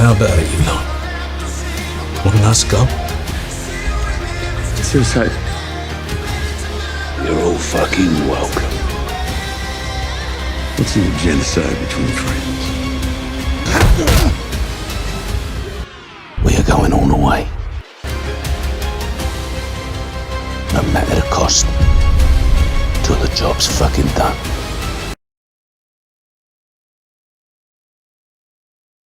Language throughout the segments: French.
how about it, you lot? One last go? Suicide. You're all fucking welcome. What's in the genocide between friends? We are going all the way. No matter the cost. Till the job's fucking done.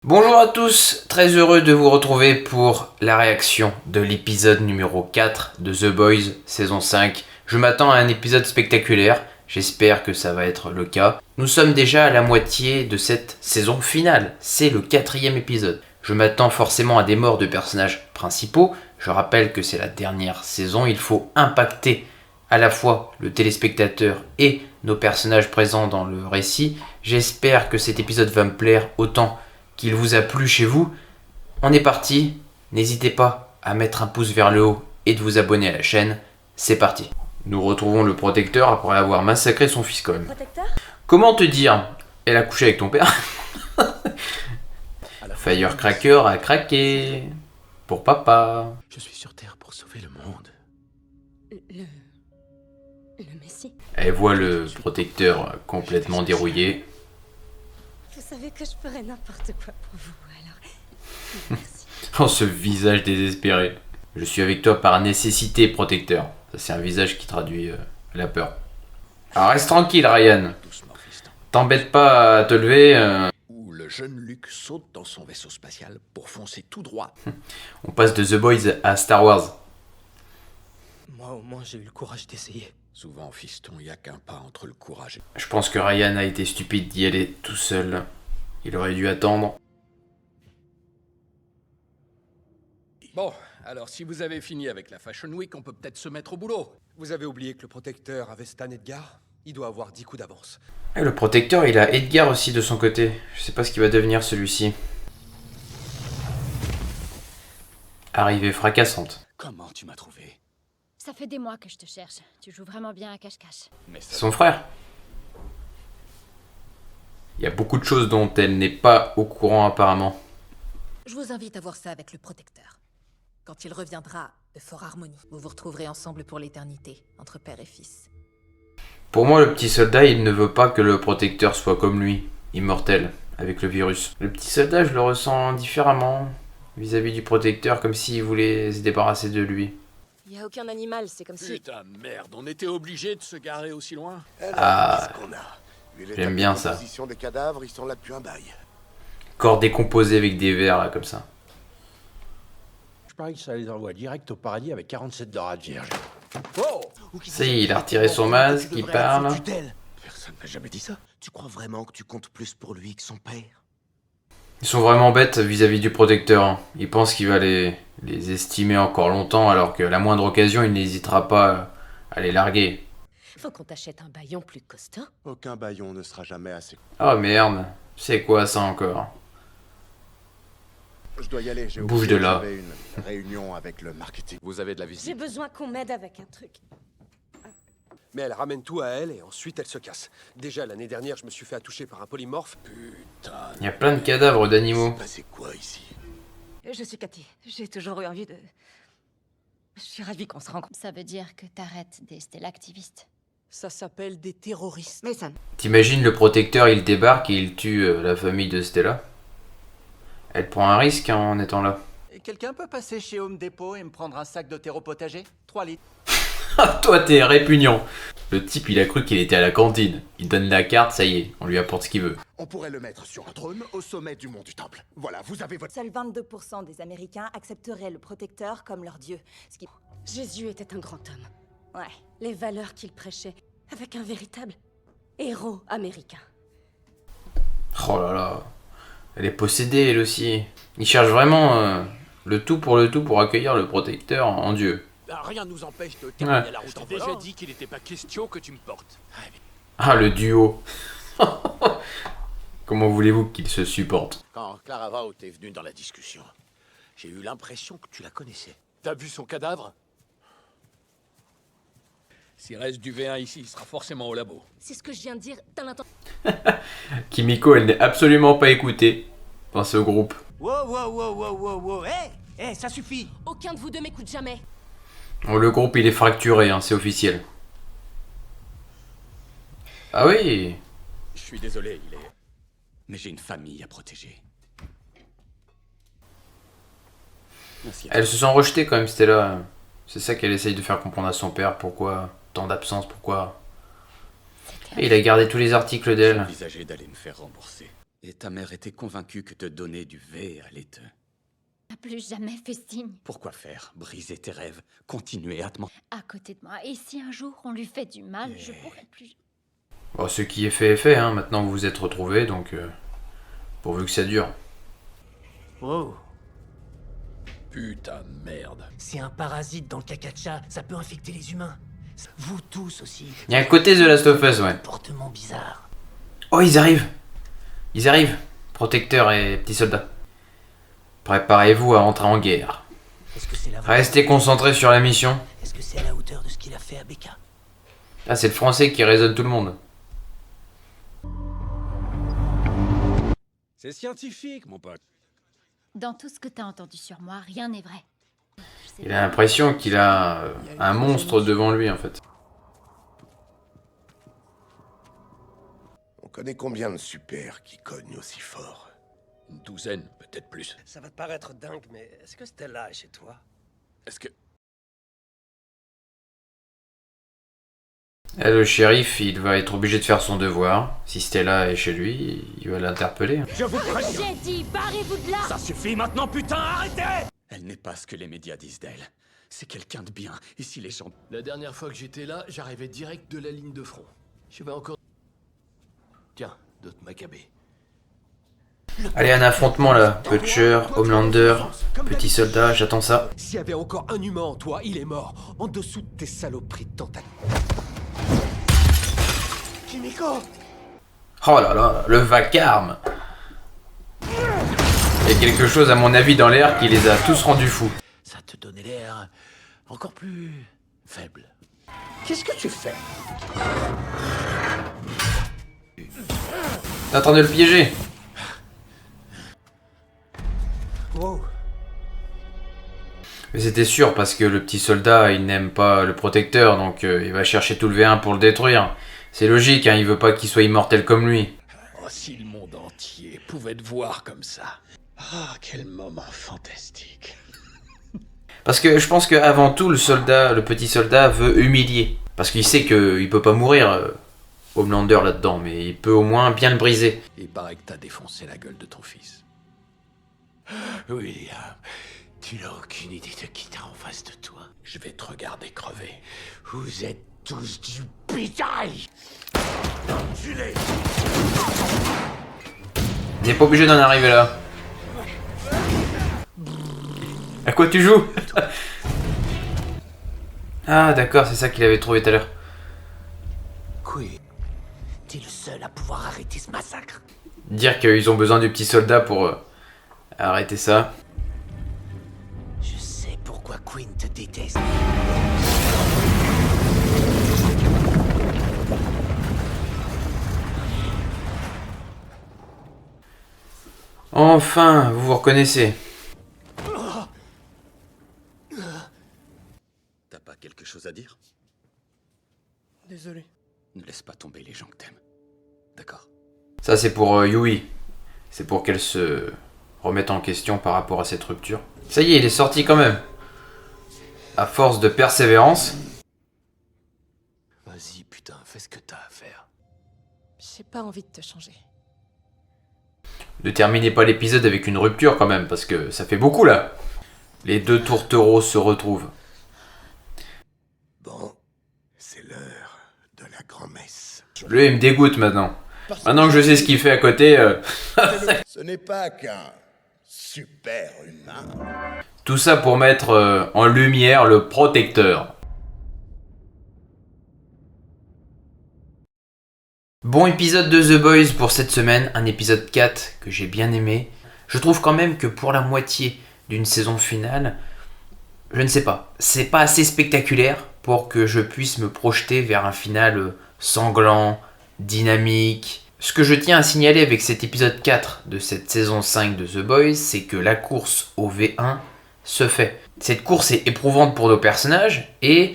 Bonjour à tous, très heureux de vous retrouver pour la réaction de l'épisode numéro 4 de The Boys saison 5. Je m'attends à un épisode spectaculaire, j'espère que ça va être le cas. Nous sommes déjà à la moitié de cette saison finale, c'est le 4e épisode. Je m'attends forcément à des morts de personnages principaux, je rappelle que c'est la dernière saison, il faut impacter à la fois le téléspectateur et nos personnages présents dans le récit. J'espère que cet épisode va me plaire autant qu'il vous a plu chez vous. On est parti, n'hésitez pas à mettre un pouce vers le haut et de vous abonner à la chaîne, c'est parti. Nous retrouvons le protecteur après avoir massacré son fils quand même. Protecteur ? Comment te dire ? Elle a couché avec ton père. Firecracker a craqué. Pour papa. Je suis sur Terre pour sauver le monde. Le Messie ? Elle voit le protecteur complètement dérouillé. Vous savez que je ferais n'importe quoi pour vous, alors... Merci. Oh, ce visage désespéré. Je suis avec toi par nécessité, protecteur. Ça, c'est un visage qui traduit la peur. Alors, reste tranquille, Ryan. Doucement, fiston. T'embête pas à te lever. Où le jeune Luke saute dans son vaisseau spatial pour foncer tout droit. On passe de The Boys à Star Wars. Moi, au moins, j'ai eu le courage d'essayer. Souvent, fiston, il n'y a qu'un pas entre le courage et... Je pense que Ryan a été stupide d'y aller tout seul. Il aurait dû attendre. Bon, alors si vous avez fini avec la Fashion Week, on peut peut-être se mettre au boulot. Vous avez oublié que le protecteur avait Stan Edgar ? Il doit avoir 10 coups d'avance. Et le protecteur, il a Edgar aussi de son côté. Je sais pas ce qu'il va devenir celui-ci. Arrivée fracassante. Comment tu m'as trouvé? Ça fait des mois que je te cherche. Tu joues vraiment bien à cache-cache. Mais C'est son frère. Il y a beaucoup de choses dont elle n'est pas au courant apparemment. Je vous invite à voir ça avec le protecteur. Quand il reviendra de Fort Harmony, vous vous retrouverez ensemble pour l'éternité, entre père et fils. Pour moi, le petit soldat, il ne veut pas que le protecteur soit comme lui, immortel, avec le virus. Le petit soldat, je le ressens différemment vis-à-vis du protecteur, comme s'il voulait se débarrasser de lui. Il y a aucun animal, c'est comme si... putain, merde, on était obligé de se garer aussi loin. Ah, Qu'est-ce qu'on a? Vu l'état j'aime de bien ça. composition des cadavres, ils sont là depuis un bail. Corps décomposé avec des vers, là, comme ça. Je parie que ça les envoie direct au paradis avec 47 dorades vierges. Oh ! Ça y est, il a retiré son masque, il parle. Personne n'a jamais dit ça. Tu crois vraiment que tu comptes plus pour lui que son père? Ils sont vraiment bêtes vis-à-vis du protecteur. Hein. Ils pensent qu'il va les estimer encore longtemps, alors qu'à la moindre occasion, il n'hésitera pas à les larguer. Faut qu'on t'achète un baillon plus costaud. Aucun baillon ne sera jamais assez. Oh merde, c'est quoi ça encore? Je dois y aller, j'ai Bouge oublié de là. que j'avais une réunion avec le marketing. Vous avez de la J'ai visite? besoin qu'on m'aide avec un truc. Mais elle ramène tout à elle et ensuite elle se casse. Déjà, l'année dernière, je me suis fait attoucher par un polymorphe. Putain, Il y a plein de cadavres d'animaux. c'est passé quoi ici? Je suis Cathy. J'ai toujours eu envie de... Je suis ravie qu'on se rencontre. Ça veut dire que t'arrêtes des stélactivistes. Ça s'appelle des terroristes. Mais ça... T'imagines le protecteur, il débarque et il tue la famille de Stella? Elle prend un risque en étant là. Quelqu'un peut passer chez Home Depot et me prendre un sac de terreau potager? 3 litres. Ah, toi t'es répugnant. Le type il a cru qu'il était à la cantine. Il donne la carte, ça y est, on lui apporte ce qu'il veut. On pourrait le mettre sur un trône au sommet du mont du Temple. Voilà, vous avez votre... Seuls 22% des Américains accepteraient le protecteur comme leur dieu. Ce qui... Jésus était un grand homme. Ouais, les valeurs qu'il prêchait, avec un véritable héros américain. Oh là là. Elle est possédée elle aussi. Il cherche vraiment le tout pour accueillir le protecteur en Dieu. Rien ne nous empêche de Ouais. terminer la route en Déjà volant. dit qu'il n'était pas question que tu me portes. Ah, le duo. Comment voulez-vous qu'ils se supportent? Quand Clara Vaut est venue dans la discussion, j'ai eu l'impression que tu la connaissais. T'as vu son cadavre? S'il reste du V1 ici, il sera forcément au labo. C'est ce que je viens de dire, t'as l'intention... Kimiko, elle n'est absolument pas écoutée dans ce groupe. Wow, wow, wow, wow, wow, wow. Hé, ça suffit. Aucun de vous deux m'écoute jamais. Bon, le groupe il est fracturé, hein, c'est officiel. Ah oui. Je suis désolé, il est... Mais j'ai une famille à protéger. Merci. Elles se sont rejetées quand même, Stella. C'est ça qu'elle essaye de faire comprendre à son père. Pourquoi tant d'absence, pourquoi... Et il a gardé tous les articles J'ai d'elle. envisagé d'aller me faire rembourser. Et ta mère était convaincue que te donner du V allait te... n'a plus jamais fait signe Pourquoi faire? Briser tes rêves? Continuer à te mentir? à côté de moi. Et si un jour on lui fait du mal, je pourrais plus... Bon, ce qui est fait, hein. Maintenant vous vous êtes retrouvés, donc... pourvu que ça dure. Wow. Putain de merde. C'est un parasite dans le caca de chat, ça peut infecter les humains. Vous tous aussi. Il y a un côté The Last of Us, ouais. Comportement bizarre. Oh, ils arrivent. Ils arrivent. Protecteurs et petits soldats. Préparez-vous à entrer en guerre. Est-ce que c'est la Restez concentrés sur la mission. Est-ce que c'est à la hauteur de ce qu'il a fait à Becca? Ah, c'est le français qui résonne tout le monde. C'est scientifique, mon pote. Dans tout ce que t'as entendu sur moi, rien n'est vrai. Il a l'impression qu'il a un monstre devant lui, en fait. On connaît combien de super qui cognent aussi fort? Une douzaine, peut-être plus. Ça va te paraître dingue, mais est-ce que Stella est chez toi? Est-ce que... Et le shérif, il va être obligé de faire son devoir. Si Stella est chez lui, il va l'interpeller. Je vous préviens! J'ai dit, barrez-vous de là! Ça suffit maintenant, putain, arrêtez! Elle n'est pas ce que les médias disent d'elle. C'est quelqu'un de bien. Et si les gens... La dernière fois que j'étais là, j'arrivais direct de la ligne de front. Je vais encore... Tiens, d'autres macabées. Allez, un affrontement là. Butcher, Homelander, petit soldat, j'attends ça. S'il y avait encore un humain en toi, il est mort. En dessous de tes saloperies de tentacle. Kimiko! Oh là là, le vacarme. Il y a quelque chose à mon avis dans l'air qui les a tous rendus fous. Ça te donnait l'air encore plus faible. Qu'est-ce que tu fais? T'es en train de le piéger. Wow. Mais c'était sûr parce que le petit soldat il n'aime pas le protecteur donc il va chercher tout le V1 pour le détruire. C'est logique, hein, il veut pas qu'il soit immortel comme lui. Oh, si le monde entier pouvait te voir comme ça. Ah, quel moment fantastique. Parce que je pense qu'avant tout le petit soldat veut humilier. Parce qu'il sait qu'il peut pas mourir Homelander là-dedans, mais il peut au moins bien le briser. Il paraît que t'as défoncé la gueule de ton fils. William, tu n'as aucune idée de qui t'as en face de toi. Je vais te regarder crever. Vous êtes tous du pitaille! Enculé! On n'est pas obligé d'en arriver là. À quoi tu joues? Ah d'accord, c'est ça qu'il avait trouvé tout à l'heure. Queen, t'es le seul à pouvoir arrêter ce massacre. Dire qu'ils ont besoin du petit soldat pour arrêter ça. Je sais pourquoi Queen te déteste. Enfin, vous vous reconnaissez. T'as pas quelque chose à dire? Désolé. Ne laisse pas tomber les gens que t'aimes. D'accord? Ça c'est pour Yui. C'est pour qu'elle se remette en question par rapport à cette rupture. Ça y est, il est sorti quand même. À force de persévérance. Vas-y, putain, fais ce que t'as à faire. J'ai pas envie de te changer. Ne terminez pas l'épisode avec une rupture quand même, parce que ça fait beaucoup là. Les deux tourtereaux se retrouvent. Bon, c'est l'heure de la grand-messe. Lui il me dégoûte maintenant. Maintenant que je sais ce qu'il fait à côté... Ce n'est pas qu'un super humain. Tout ça pour mettre en lumière le protecteur. Bon épisode de The Boys pour cette semaine, un épisode 4 que j'ai bien aimé. Je trouve quand même que pour la moitié d'une saison finale, je ne sais pas, c'est pas assez spectaculaire pour que je puisse me projeter vers un final sanglant, dynamique, Ce que je tiens à signaler avec cet épisode 4 de cette saison 5 de The Boys, c'est que la course au V1 se fait. Cette course est éprouvante pour nos personnages et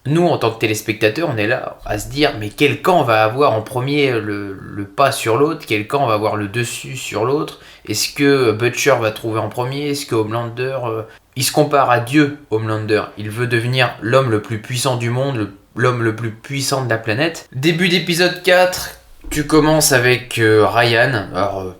nous, en tant que téléspectateurs, on est là à se dire mais quel camp va avoir en premier le pas sur l'autre, quel camp va avoir le dessus sur l'autre. Est-ce que Butcher va trouver en premier? Est-ce que Homelander... Il se compare à Dieu, Homelander. Il veut devenir l'homme le plus puissant du monde, l'homme le plus puissant de la planète. Début d'épisode 4, tu commences avec Ryan. Alors,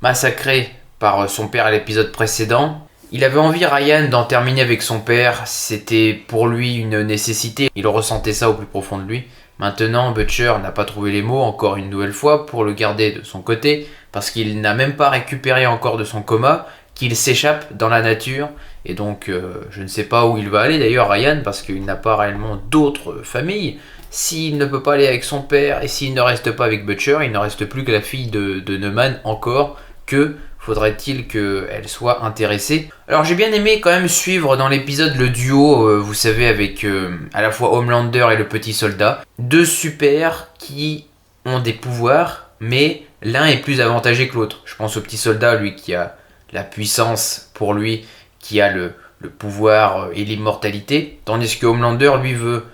massacré par son père à l'épisode précédent. Il avait envie, Ryan, d'en terminer avec son père. C'était pour lui une nécessité. Il ressentait ça au plus profond de lui. Maintenant, Butcher n'a pas trouvé les mots, encore une nouvelle fois, pour le garder de son côté, parce qu'il n'a même pas récupéré encore de son coma, qu'il s'échappe dans la nature. Et donc, je ne sais pas où il va aller d'ailleurs, Ryan, parce qu'il n'a pas réellement d'autres familles. S'il ne peut pas aller avec son père, et s'il ne reste pas avec Butcher, il ne reste plus que la fille de Neumann encore, que faudrait-il qu'elle soit intéressée. Alors j'ai bien aimé quand même suivre dans l'épisode le duo, vous savez, avec à la fois Homelander et le petit soldat. Deux super qui ont des pouvoirs, mais l'un est plus avantagé que l'autre. Je pense au petit soldat, lui qui a la puissance pour lui, qui a le pouvoir et l'immortalité, tandis que Homelander, lui, veut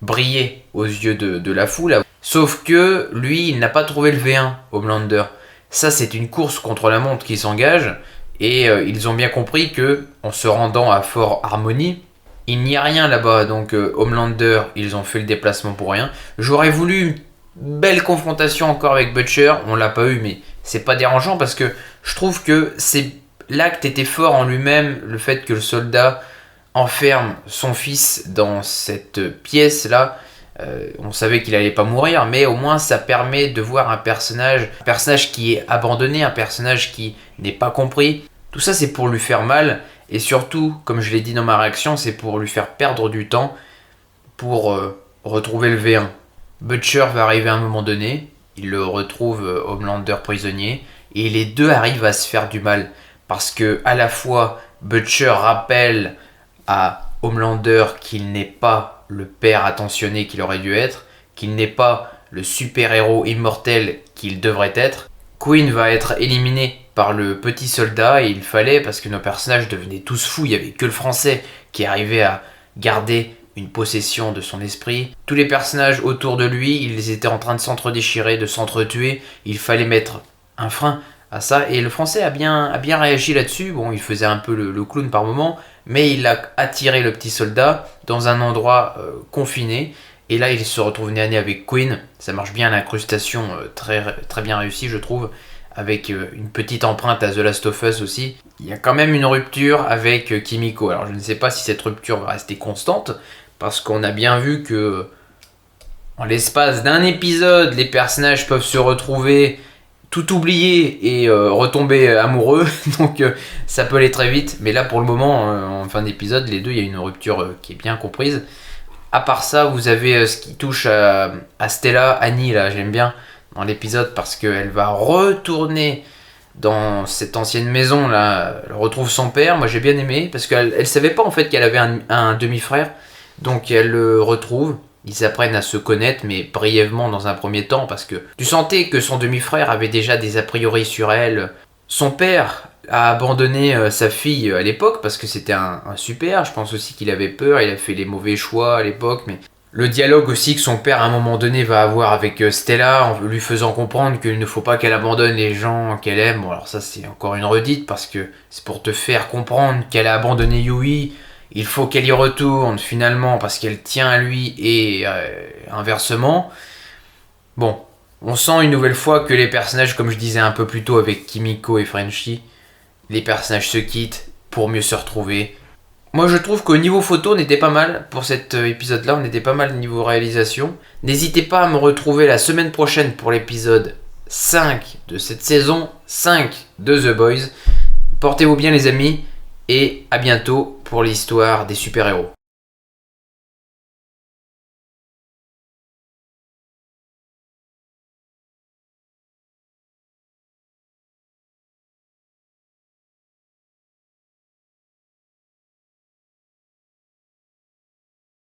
briller aux yeux de la foule. Sauf que lui, il n'a pas trouvé le V1, Homelander. Ça, c'est une course contre la montre qui s'engage, et ils ont bien compris que, en se rendant à Fort Harmony, il n'y a rien là-bas. Donc Homelander, ils ont fait le déplacement pour rien. J'aurais voulu une belle confrontation encore avec Butcher, on l'a pas eu, mais c'est pas dérangeant parce que je trouve que l'acte était fort en lui-même, le fait que le soldat enferme son fils dans cette pièce-là. On savait qu'il allait pas mourir, mais au moins ça permet de voir un personnage qui est abandonné, un personnage qui n'est pas compris. Tout ça c'est pour lui faire mal, et surtout, comme je l'ai dit dans ma réaction, c'est pour lui faire perdre du temps pour retrouver le V1. Butcher va arriver à un moment donné, il le retrouve Homelander prisonnier, et les deux arrivent à se faire du mal, parce que à la fois Butcher rappelle à Homelander qu'il n'est pas le père attentionné qu'il aurait dû être, qu'il n'est pas le super-héros immortel qu'il devrait être. Queen va être éliminé par le petit soldat, et il fallait, parce que nos personnages devenaient tous fous, il n'y avait que le français qui arrivait à garder une possession de son esprit. Tous les personnages autour de lui, ils étaient en train de s'entre-déchirer, de s'entretuer, il fallait mettre un frein à ça, et le français a bien réagi là-dessus. Bon, il faisait un peu le clown par moment, mais il a attiré le petit soldat dans un endroit confiné, et là il se retrouve nez à nez avec Queen. Ça marche bien, l'incrustation très bien réussie, je trouve, avec une petite empreinte à The Last of Us aussi. Il y a quand même une rupture avec Kimiko. Alors je ne sais pas si cette rupture va rester constante, parce qu'on a bien vu que en l'espace d'un épisode, les personnages peuvent se retrouver, tout oublier et retomber amoureux, donc ça peut aller très vite, mais là pour le moment, en fin d'épisode, les deux, il y a une rupture qui est bien comprise. À part ça, vous avez ce qui touche à Stella, Annie, là, j'aime bien dans l'épisode, parce qu'elle va retourner dans cette ancienne maison, là, elle retrouve son père. Moi j'ai bien aimé, parce qu'elle savait pas en fait qu'elle avait un demi-frère, donc elle le retrouve. Ils apprennent à se connaître, mais brièvement dans un premier temps, parce que tu sentais que son demi-frère avait déjà des a priori sur elle. Son père a abandonné sa fille à l'époque, parce que c'était un super. Je pense aussi qu'il avait peur, il a fait les mauvais choix à l'époque. Mais le dialogue aussi que son père à un moment donné va avoir avec Stella, en lui faisant comprendre qu'il ne faut pas qu'elle abandonne les gens qu'elle aime. Bon, alors ça c'est encore une redite, parce que c'est pour te faire comprendre qu'elle a abandonné Yui. Il faut qu'elle y retourne finalement parce qu'elle tient à lui, et inversement. Bon, on sent une nouvelle fois que les personnages, comme je disais un peu plus tôt avec Kimiko et Frenchie, les personnages se quittent pour mieux se retrouver. Moi je trouve qu'au niveau photo on était pas mal pour cet épisode là, on était pas mal niveau réalisation. N'hésitez pas à me retrouver la semaine prochaine pour l'épisode 5 de cette saison 5 de The Boys. Portez-vous bien les amis, et à bientôt pour l'histoire des super-héros.